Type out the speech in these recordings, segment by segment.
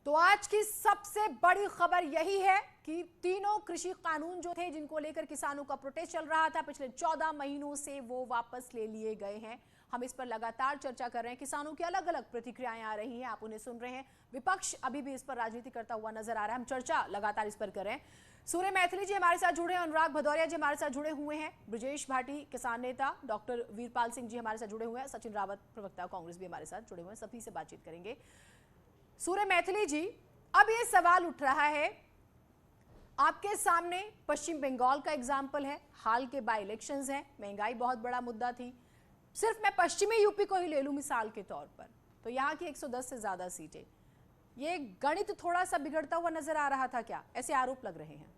तो आज की सबसे बड़ी खबर यही है कि तीनों कृषि कानून जो थे जिनको लेकर किसानों का प्रोटेस्ट चल रहा था पिछले 14 महीनों से वो वापस ले लिए गए हैं। हम इस पर लगातार चर्चा कर रहे हैं। किसानों की अलग अलग प्रतिक्रियाएं आ रही हैं, आप उन्हें सुन रहे हैं। विपक्ष अभी भी इस पर राजनीति करता हुआ नजर आ रहा है। हम चर्चा लगातार इस पर कर रहे हैं। सूर्य मैथिली जी हमारे साथ जुड़े हैं, अनुराग भदौरिया जी हमारे साथ जुड़े हुए हैं, ब्रजेश भाटी किसान नेता, डॉक्टर वीरपाल सिंह जी हमारे साथ जुड़े हुए हैं, सचिन रावत प्रवक्ता कांग्रेस भी हमारे साथ जुड़े हुए हैं। सभी से बातचीत करेंगे। सूर्य मैथिली जी, अब ये सवाल उठ रहा है, आपके सामने पश्चिम बंगाल का एग्जाम्पल है, हाल के बाय इलेक्शंस हैं, महंगाई बहुत बड़ा मुद्दा थी। सिर्फ मैं पश्चिमी यूपी को ही ले लूं मिसाल के तौर पर, तो यहाँ की 110 से ज्यादा सीटें, ये गणित थोड़ा सा बिगड़ता हुआ नजर आ रहा था क्या? ऐसे आरोप लग रहे हैं।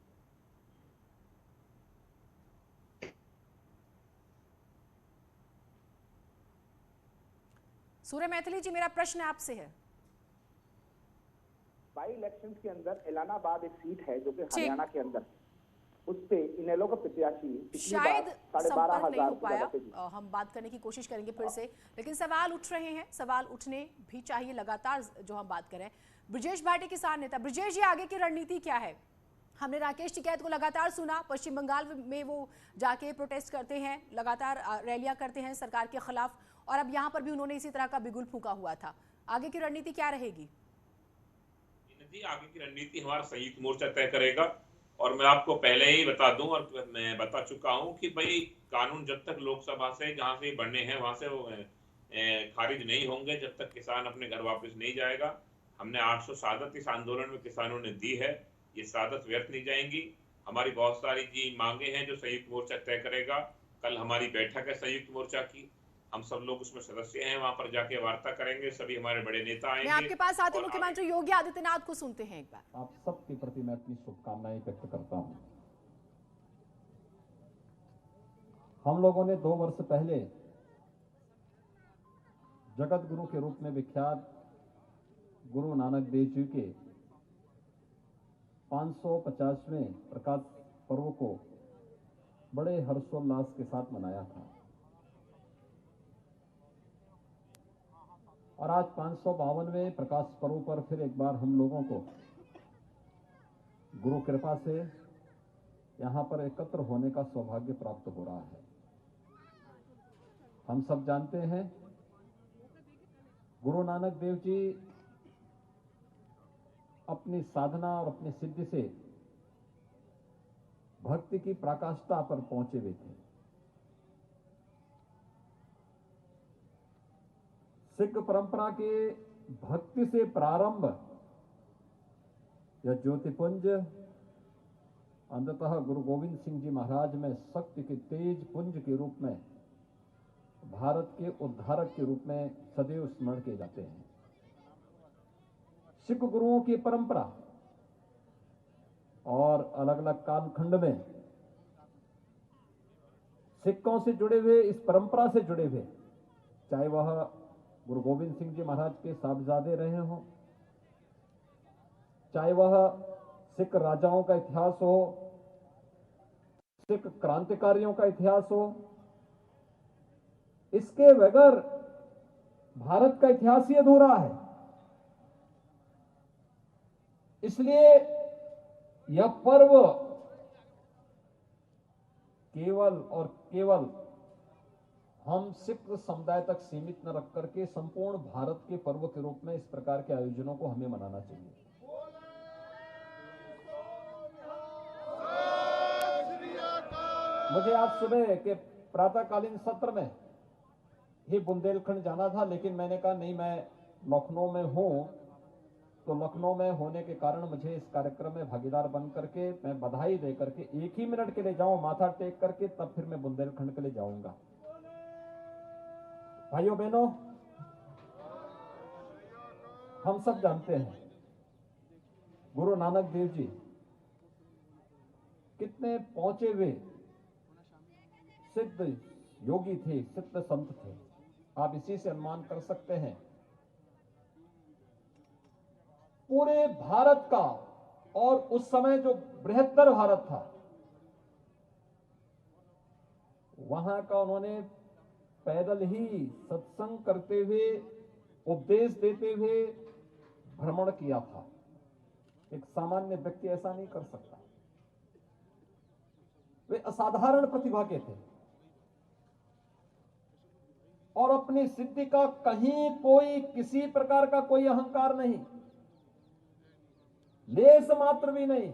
सूर्य मैथिली जी, मेरा प्रश्न आपसे है। बाई इलेक्शंस के अंदर इलाहाबाद एक सीट है जो कि हरियाणा के अंदर, उस पे इनेलो का प्रत्याशी शायद संपर्क नहीं हो पाया, हम बात करने की कोशिश करेंगे फिर से, लेकिन सवाल उठ रहे हैं, सवाल उठने भी चाहिए लगातार जो हम बात करें। ब्रजेश भाटी किसान नेता, ब्रजेश जी आगे की रणनीति क्या है? हमने राकेश टिकैत को लगातार सुना, पश्चिम बंगाल में वो जाके प्रोटेस्ट करते हैं, लगातार रैलियां करते हैं सरकार के खिलाफ, और अब यहाँ पर भी उन्होंने इसी तरह का बिगुल फूंका हुआ था। आगे की रणनीति क्या रहेगी? आगे की रणनीति हमारा संयुक्त मोर्चा तय करेगा, और मैं आपको पहले ही बता दूं और मैं बता चुका हूं कि भाई कानून जब तक लोकसभा से जहां से बनने हैं वहां से वो खारिज नहीं होंगे, जब तक किसान अपने घर वापस नहीं जाएगा। हमने 800 शहादत इस आंदोलन में किसानों ने दी है, ये शहादत व्यर्थ नहीं जाएंगी। हमारी बहुत सारी जी मांगे हैं जो संयुक्त मोर्चा तय करेगा। कल हमारी बैठक है संयुक्त मोर्चा की, हम सब लोग उसमें सदस्य हैं, वहां पर जाके वार्ता करेंगे, सभी हमारे बड़े नेता आएंगे। मैं आपके पास आते मुख्यमंत्री योगी आदित्यनाथ को सुनते हैं एक बार। आप सबके प्रति मैं अपनी शुभकामनाएं व्यक्त करता हूं। हम लोगों ने 2 वर्ष पहले जगत गुरु के रूप में विख्यात गुरु नानक देव जी के 550वें प्रकाश पर्व को बड़े हर्षोल्लास के साथ मनाया था, और आज 552वें प्रकाश पर्व पर फिर एक बार हम लोगों को गुरु कृपा से यहां पर एकत्र होने का सौभाग्य प्राप्त हो रहा है। हम सब जानते हैं गुरु नानक देव जी अपनी साधना और अपनी सिद्धि से भक्ति की पराकाष्ठा पर पहुंचे हुए थे। सिख परंपरा के भक्ति से प्रारंभ यह ज्योतिपुंज अंततः गुरु गोविंद सिंह जी महाराज में शक्ति के तेज पुंज के रूप में भारत के उद्धारक के रूप में सदैव स्मरण किए जाते हैं। सिख गुरुओं की परंपरा और अलग अलग कालखंड में सिखों से जुड़े हुए, इस परंपरा से जुड़े हुए, चाहे वह गुरु गोविंद सिंह जी महाराज के साहबजादे रहे हों, चाहे वह सिख राजाओं का इतिहास हो, सिख क्रांतिकारियों का इतिहास हो, इसके बगैर भारत का इतिहास ही अधूरा है। इसलिए यह पर्व केवल और केवल हम सिख समुदाय तक सीमित न रख करके संपूर्ण भारत के पर्व के रूप में इस प्रकार के आयोजनों को हमें मनाना चाहिए। मुझे आज सुबह के प्रातःकालीन सत्र में ही बुंदेलखंड जाना था, लेकिन मैंने कहा नहीं, मैं लखनऊ में हूं, तो लखनऊ में होने के कारण मुझे इस कार्यक्रम में भागीदार बन करके मैं बधाई दे करके 1 ही मिनट के लिए जाऊं, माथा टेक करके, तब फिर मैं बुंदेलखंड के लिए जाऊंगा। भाइयों बहनों, हम सब जानते हैं गुरु नानक देव जी कितने पहुंचे हुए सिद्ध योगी थे, सिद्ध संत थे। आप इसी से अनुमान कर सकते हैं पूरे भारत का, और उस समय जो बृहत्तर भारत था वहां का उन्होंने पैदल ही सत्संग करते हुए, उपदेश देते हुए भ्रमण किया था। एक सामान्य व्यक्ति ऐसा नहीं कर सकता। वे असाधारण प्रतिभा के थे और अपनी सिद्धि का कहीं कोई किसी प्रकार का कोई अहंकार नहीं, लेस मात्र भी नहीं।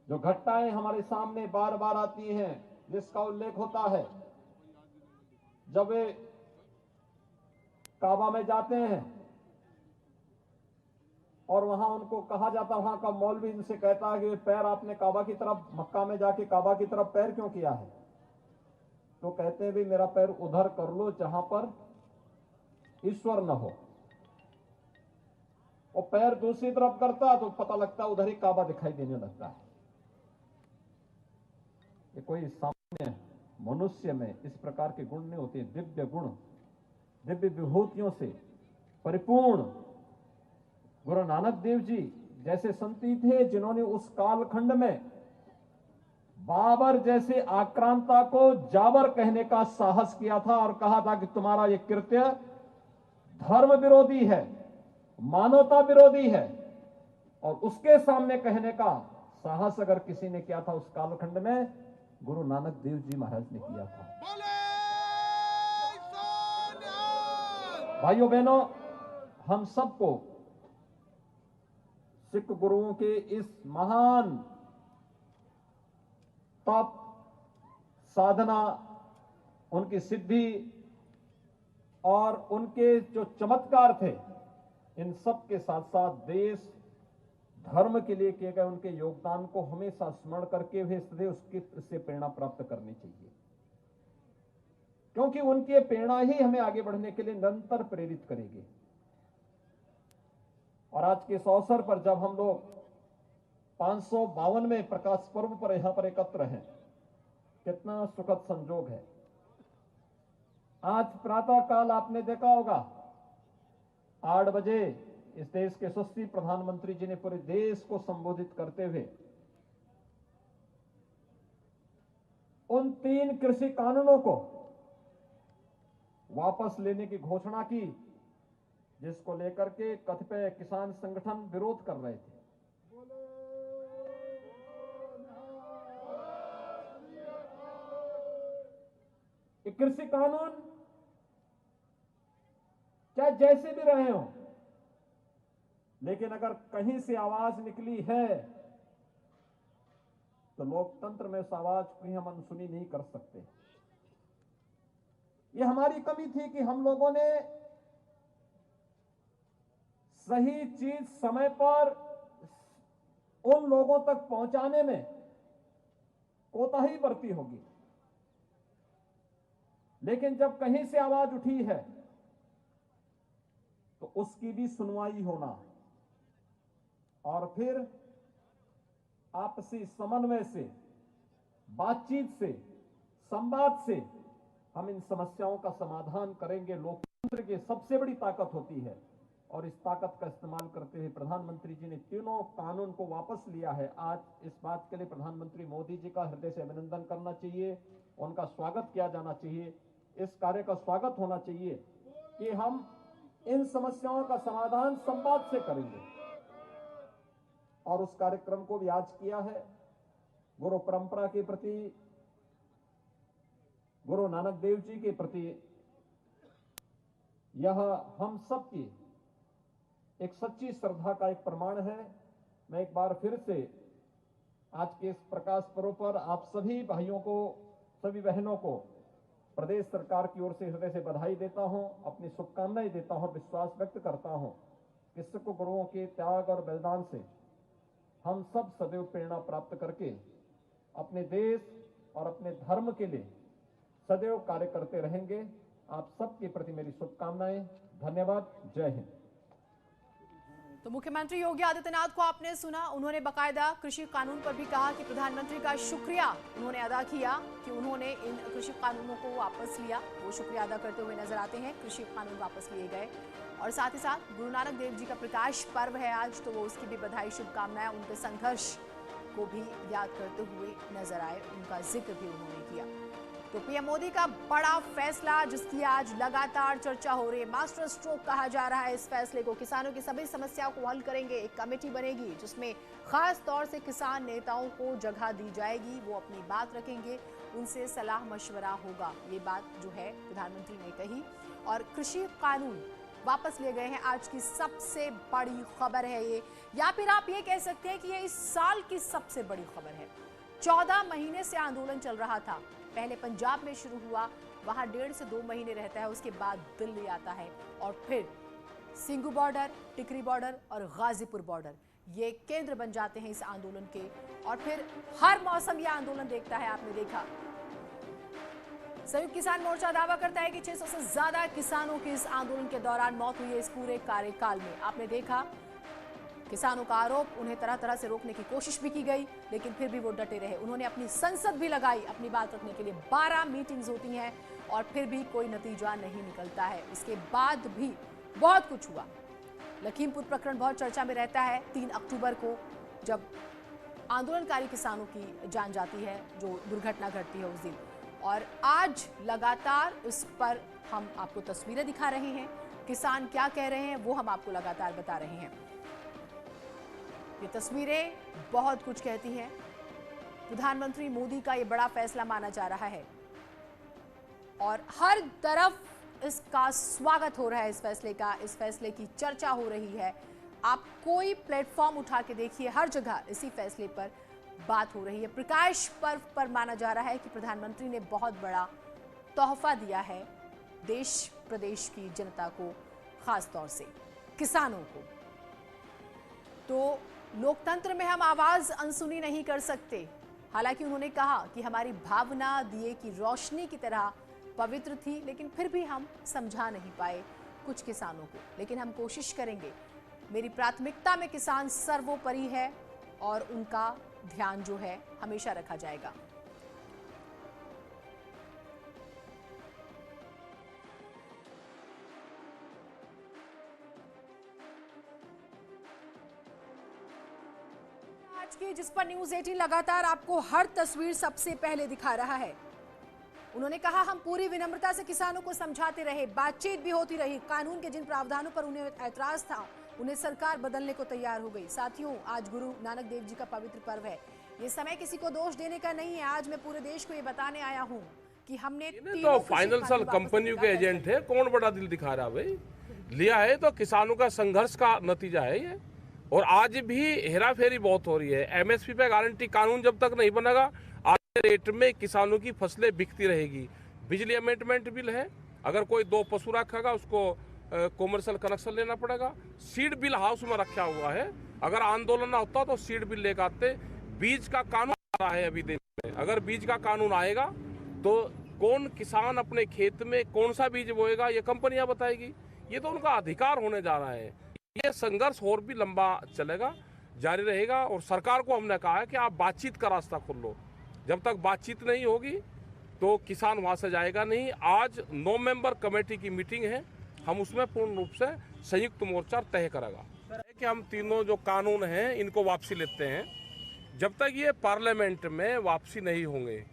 जो घटनाएं हमारे सामने बार बार आती हैं, जिसका उल्लेख होता है, जब वे काबा में जाते हैं और वहां उनको कहा जाता, वहां का मौलवी इनसे कहता है कि पैर आपने काबा की तरफ, मक्का में जाके काबा की तरफ पैर क्यों किया है? तो कहते हैं भी मेरा पैर उधर कर लो जहां पर ईश्वर न हो। और पैर दूसरी तरफ करता तो पता लगता उधर ही काबा दिखाई देने लगता है। ये कोई सामान्य मनुष्य में इस प्रकार के गुण नहीं होते। दिव्य गुण, दिव्य विभूतियों से परिपूर्ण गुरु नानक देव जी जैसे संती थे, जिन्होंने उस कालखंड में बाबर जैसे आक्रांता को जाबर कहने का साहस किया था और कहा था कि तुम्हारा यह कृत्य धर्म विरोधी है, मानवता विरोधी है। और उसके सामने कहने का साहस अगर किसी ने किया था उस कालखंड में, गुरु नानक देव जी महाराज ने किया था। भाइयों बहनों, हम सबको सिख गुरुओं के इस महान तप, साधना, उनकी सिद्धि और उनके जो चमत्कार थे, इन सब के साथ साथ देश धर्म के लिए किए गए उनके योगदान को हमेशा स्मरण करके हुए सदैव उससे प्रेरणा प्राप्त करनी चाहिए, क्योंकि उनकी प्रेरणा ही हमें आगे बढ़ने के लिए निरंतर प्रेरित करेगी। और आज के इस अवसर पर जब हम लोग 552वें प्रकाश पर्व पर यहां पर एकत्र हैं, कितना सुखद संजोग है। आज प्रातः काल आपने देखा होगा 8 बजे इस देश के यशस्वी प्रधानमंत्री जी ने पूरे देश को संबोधित करते हुए उन 3 कृषि कानूनों को वापस लेने की घोषणा की, जिसको लेकर के कतिपय किसान संगठन विरोध कर रहे थे। कृषि कानून चाहे जैसे भी रहे हो, लेकिन अगर कहीं से आवाज निकली है तो लोकतंत्र में उस आवाज को हम अनसुनी नहीं कर सकते। ये हमारी कमी थी कि हम लोगों ने सही चीज समय पर उन लोगों तक पहुंचाने में कोताही बरती होगी। लेकिन जब कहीं से आवाज उठी है तो उसकी भी सुनवाई होना और फिर आपसी समन्वय से, बातचीत से, संवाद से हम इन समस्याओं का समाधान करेंगे। लोकतंत्र की सबसे बड़ी ताकत होती है और इस ताकत का इस्तेमाल करते हुए प्रधानमंत्री जी ने तीनों कानून को वापस लिया है। आज इस बात के लिए प्रधानमंत्री मोदी जी का हृदय से अभिनंदन करना चाहिए, उनका स्वागत किया जाना चाहिए। इस कार्य का स्वागत होना चाहिए कि हम इन समस्याओं का समाधान संवाद से करेंगे और उस कार्यक्रम को भी आज किया है। गुरु परंपरा के प्रति, गुरु नानक देव जी के प्रति यह हम सबकी एक सच्ची श्रद्धा का एक प्रमाण है। मैं एक बार फिर से आज के इस प्रकाश पर्व पर आप सभी भाइयों को, सभी बहनों को प्रदेश सरकार की ओर से हृदय से बधाई देता हूं, अपनी शुभकामनाएं देता हूं, विश्वास व्यक्त करता हूं कि सिख गुरुओं के त्याग और बलिदान से हम सब सदैव प्रेरणा प्राप्त करके अपने देश और अपने धर्म के लिए सदैव कार्य करते रहेंगे। आप सबके प्रति मेरी शुभकामनाएं। धन्यवाद। जय हिंद। तो मुख्यमंत्री योगी आदित्यनाथ को आपने सुना, उन्होंने बकायदा कृषि कानून पर भी कहा कि प्रधानमंत्री का शुक्रिया उन्होंने अदा किया कि उन्होंने इन कृषि कानूनों को वापस लिया। वो शुक्रिया अदा करते हुए नजर आते हैं। कृषि कानून वापस लिए गए और साथ ही साथ गुरु नानक देव जी का प्रकाश पर्व है आज, तो वो उसकी भी बधाई, शुभकामनाएं, उनके संघर्ष को भी याद करते हुए नजर आए, उनका जिक्र भी उन्होंने किया। तो पीएम मोदी का बड़ा फैसला, जिसकी आज लगातार चर्चा हो रही है, मास्टर स्ट्रोक कहा जा रहा है इस फैसले को। किसानों की सभी समस्याओं को हल करेंगे, एक कमेटी बनेगी जिसमें खास तौर से किसान नेताओं को जगह दी जाएगी, वो अपनी बात रखेंगे, उनसे सलाह मशवरा होगा। ये बात जो है प्रधानमंत्री ने कही। और कृषि कानून वापस ले गए हैं, आज की सबसे बड़ी खबर है ये, या फिर आप ये कह सकते हैं कि ये इस साल की सबसे बड़ी खबर है। 14 महीने से आंदोलन चल रहा था, पहले पंजाब में शुरू हुआ, वहां 1.5 से 2 महीने रहता है, उसके बाद दिल्ली आता है और फिर सिंघू बॉर्डर, टिकरी बॉर्डर और गाजीपुर बॉर्डर ये केंद्र बन जाते हैं इस आंदोलन के। और फिर हर मौसम यह आंदोलन देखता है, आपने देखा। संयुक्त किसान मोर्चा दावा करता है कि 600 से ज्यादा किसानों की इस आंदोलन के दौरान मौत हुई है इस पूरे कार्यकाल में। आपने देखा किसानों का आरोप, उन्हें तरह तरह से रोकने की कोशिश भी की गई, लेकिन फिर भी वो डटे रहे। उन्होंने अपनी संसद भी लगाई अपनी बात रखने के लिए, 12 मीटिंग्स होती हैं और फिर भी कोई नतीजा नहीं निकलता है। इसके बाद भी बहुत कुछ हुआ। लखीमपुर प्रकरण बहुत चर्चा में रहता है। 3 अक्टूबर को जब आंदोलनकारी किसानों की जान जाती है, जो दुर्घटना घटती है उस दिन, और आज लगातार इस पर हम आपको तस्वीरें दिखा रहे हैं। किसान क्या कह रहे हैं वो हम आपको लगातार बता रहे हैं। ये तस्वीरें बहुत कुछ कहती हैं। प्रधानमंत्री मोदी का ये बड़ा फैसला माना जा रहा है और हर तरफ इसका स्वागत हो रहा है, इस फैसले का, इस फैसले की चर्चा हो रही है। आप कोई प्लेटफॉर्म उठा के देखिए, हर जगह इसी फैसले पर बात हो रही है। प्रकाश पर्व पर माना जा रहा है कि प्रधानमंत्री ने बहुत बड़ा तोहफा दिया है देश प्रदेश की जनता को, खास तौर से किसानों को। तो लोकतंत्र में हम आवाज अनसुनी नहीं कर सकते। हालांकि उन्होंने कहा कि हमारी भावना दिए की रोशनी की तरह पवित्र थी, लेकिन फिर भी हम समझा नहीं पाए कुछ किसानों को, लेकिन हम कोशिश करेंगे। मेरी प्राथमिकता में किसान सर्वोपरि है और उनका ध्यान जो है हमेशा रखा जाएगा। आज की जिस पर न्यूज़ 18 लगातार आपको हर तस्वीर सबसे पहले दिखा रहा है। उन्होंने कहा, हम पूरी विनम्रता से किसानों को समझाते रहे, बातचीत भी होती रही। कानून के जिन प्रावधानों पर उन्हें ऐतराज था, उन्हें सरकार बदलने को तैयार हो गई। साथियों, आज गुरु नानक देव जी का पवित्र पर्व है। ये समय किसी को दोष देने का नहीं है। आज मैं पूरे देश को ये बताने आया हूँ कि हमने तो फाइनेंशियल कंपनियों के एजेंट है, कौन बड़ा दिल दिखा रहा भाई? लिया है तो किसानों का संघर्ष का नतीजा है ये। और आज भी हेरा फेरी बहुत हो रही है। एमएसपी पे गारंटी कानून जब तक नहीं बनेगा, आज के रेट में किसानों की फसलें बिकती रहेगी। बिजली अमेंडमेंट बिल है, अगर कोई 2 पशु रखेगा उसको कॉमर्शियल कनेक्शन लेना पड़ेगा। सीड बिल हाउस में रखा हुआ है, अगर आंदोलन ना होता तो सीड बिल लेकर आते। बीज का कानून आ रहा है अभी देश में, अगर बीज का कानून आएगा तो कौन किसान अपने खेत में कौन सा बीज बोएगा ये कंपनियां बताएगी। ये तो उनका अधिकार होने जा रहा है। ये संघर्ष और भी लंबा चलेगा, जारी रहेगा। और सरकार को हमने कहा है कि आप बातचीत का रास्ता खोल लो। जब तक बातचीत नहीं होगी तो किसान वहां से जाएगा नहीं। आज 9 मेंबर कमेटी की मीटिंग है, हम उसमें पूर्ण रूप से संयुक्त मोर्चा तय करेगा कि हम तीनों जो कानून हैं इनको वापसी लेते हैं। जब तक ये पार्लियामेंट में वापसी नहीं होंगे,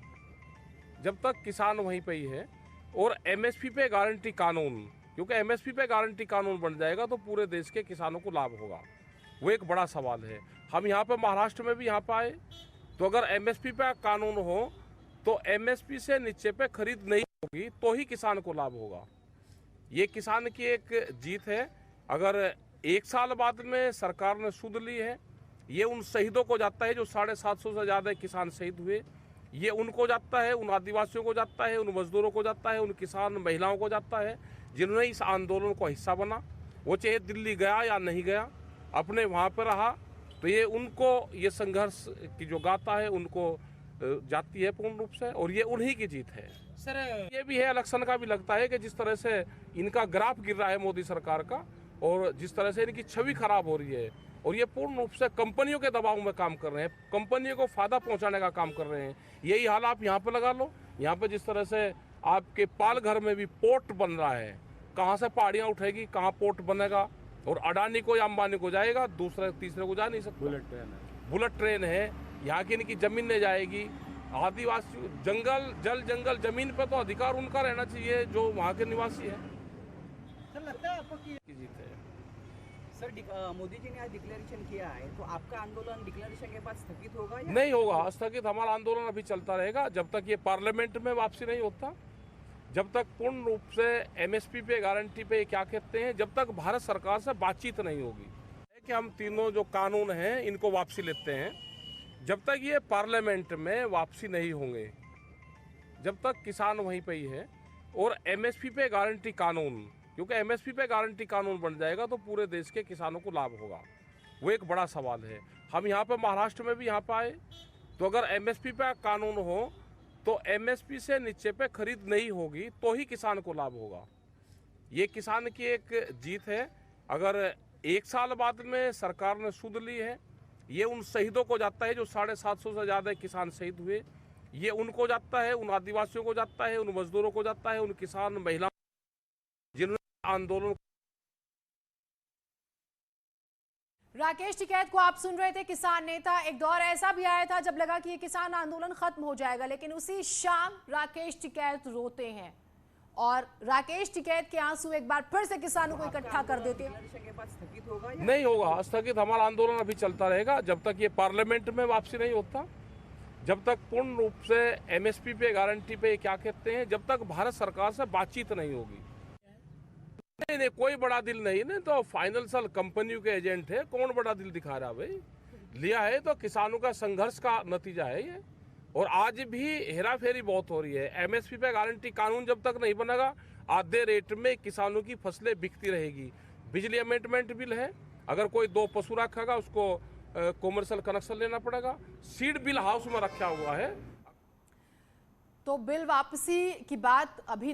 जब तक किसान वहीं पे ही है। और एमएसपी पे गारंटी कानून, क्योंकि एमएसपी पे गारंटी कानून बन जाएगा तो पूरे देश के किसानों को लाभ होगा। वो एक बड़ा सवाल है। हम यहाँ पे महाराष्ट्र में भी यहाँ पे आए, तो अगर एमएसपी पे कानून हो तो एमएसपी से नीचे पे खरीद नहीं होगी तो ही किसान को लाभ होगा। ये किसान की एक जीत है। अगर 1 साल बाद में सरकार ने सुध ली है, ये उन शहीदों को जाता है जो 750 से ज़्यादा किसान शहीद हुए। ये उनको जाता है, उन आदिवासियों को जाता है, उन मजदूरों को जाता है, उन किसान महिलाओं को जाता है जिन्होंने इस आंदोलन को हिस्सा बना। वो चाहे दिल्ली गया या नहीं गया, अपने वहाँ पर रहा, तो ये उनको ये संघर्ष की जो गाथा है उनको जाती है पूर्ण रूप से। और ये उन्हीं की जीत है। सर ये भी है, इलेक्शन का भी लगता है कि जिस तरह से इनका ग्राफ गिर रहा है मोदी सरकार का, और जिस तरह से इनकी छवि खराब हो रही है, और ये पूर्ण रूप से कंपनियों के दबाव में काम कर रहे हैं, कंपनियों को फायदा पहुंचाने का काम कर रहे हैं। यही हाल आप यहाँ पे लगा लो। यहाँ पे जिस तरह से आपके पालघर में भी पोर्ट बन रहा है, कहाँ से पहाड़ियाँ उठेगी, कहाँ पोर्ट बनेगा, और अडानी को या अंबानी को जाएगा, दूसरे तीसरे को जा नहीं सकता। बुलेट ट्रेन है, यहाँ की इनकी जमीन नहीं जाएगी। आदिवासी जंगल जंगल जमीन पे तो अधिकार उनका रहना चाहिए जो वहाँ के निवासी है। सर लगता है आपको कि जीत है। सर मोदी जी ने आज डिक्लेरेशन किया है तो आपका आंदोलन डिक्लेरेशन के बाद स्थगित होगा या नहीं होगा स्थगित, हमारा आंदोलन अभी चलता रहेगा जब तक ये पार्लियामेंट में वापसी नहीं होता, जब तक पूर्ण रूप से एमएसपी पे गारंटी पे क्या कहते हैं, जब तक भारत सरकार से बातचीत नहीं होगी कि हम तीनों जो कानून हैं इनको वापसी लेते हैं, जब तक ये पार्लियामेंट में वापसी नहीं होंगे, जब तक किसान वहीं पे ही है। और एमएसपी पे गारंटी कानून, क्योंकि एमएसपी पे गारंटी कानून बन जाएगा तो पूरे देश के किसानों को लाभ होगा, वो एक बड़ा सवाल है। हम यहाँ पे महाराष्ट्र में भी यहाँ पे आए तो अगर एमएसपी पे कानून हो तो एमएसपी से नीचे पे खरीद नहीं होगी तो ही किसान को लाभ होगा। ये किसान की एक जीत है। अगर 1 साल बाद में सरकार ने सुध ली है, ये उन शहीदों को जाता है जो 750 से ज़्यादा किसान शहीद हुए, ये उनको जाता है, उन आदिवासियों को जाता है, उन मजदूरों को जाता है, उन किसान महिलाओं जिन्होंने आंदोलन। राकेश टिकैत को आप सुन रहे थे, किसान नेता। एक दौर ऐसा भी आया था जब लगा कि ये किसान आंदोलन खत्म हो जाएगा, लेकिन उसी शाम राकेश टिकैत रोते हैं और राकेश टिकैत के आंसू एक बार फिर से किसानों को इकट्ठा कर देते हैं। डिक्लेरेशन के बाद स्थगित होगा या नहीं होगा स्थगित, हमारा आंदोलन अभी चलता रहेगा जब तक ये पार्लियामेंट में वापसी नहीं होता, जब तक पूर्ण रूप से एमएसपी पे गारंटी पे क्या कहते हैं, जब तक भारत सरकार से बातचीत नहीं होगी। नहीं, कोई बड़ा दिल नहीं, नहीं तो फाइनेंशियल कंपनियों के एजेंट है, कौन बड़ा दिल दिखा रहा भाई। लिया है तो किसानों का संघर्ष का नतीजा है ये। और आज भी हेरा फेरी बहुत हो रही है। एमएसपी पे गारंटी कानून जब तक नहीं बनेगा आधे रेट में किसानों की फसलें बिकती रहेगी। बिजली अमेंडमेंट बिल है, अगर कोई 2 पशु रखेगा उसको कॉमर्शियल कनेक्शन लेना पड़ेगा। सीड बिल हाउस में रखा हुआ है। तो बिल वापसी की बात अभी नहीं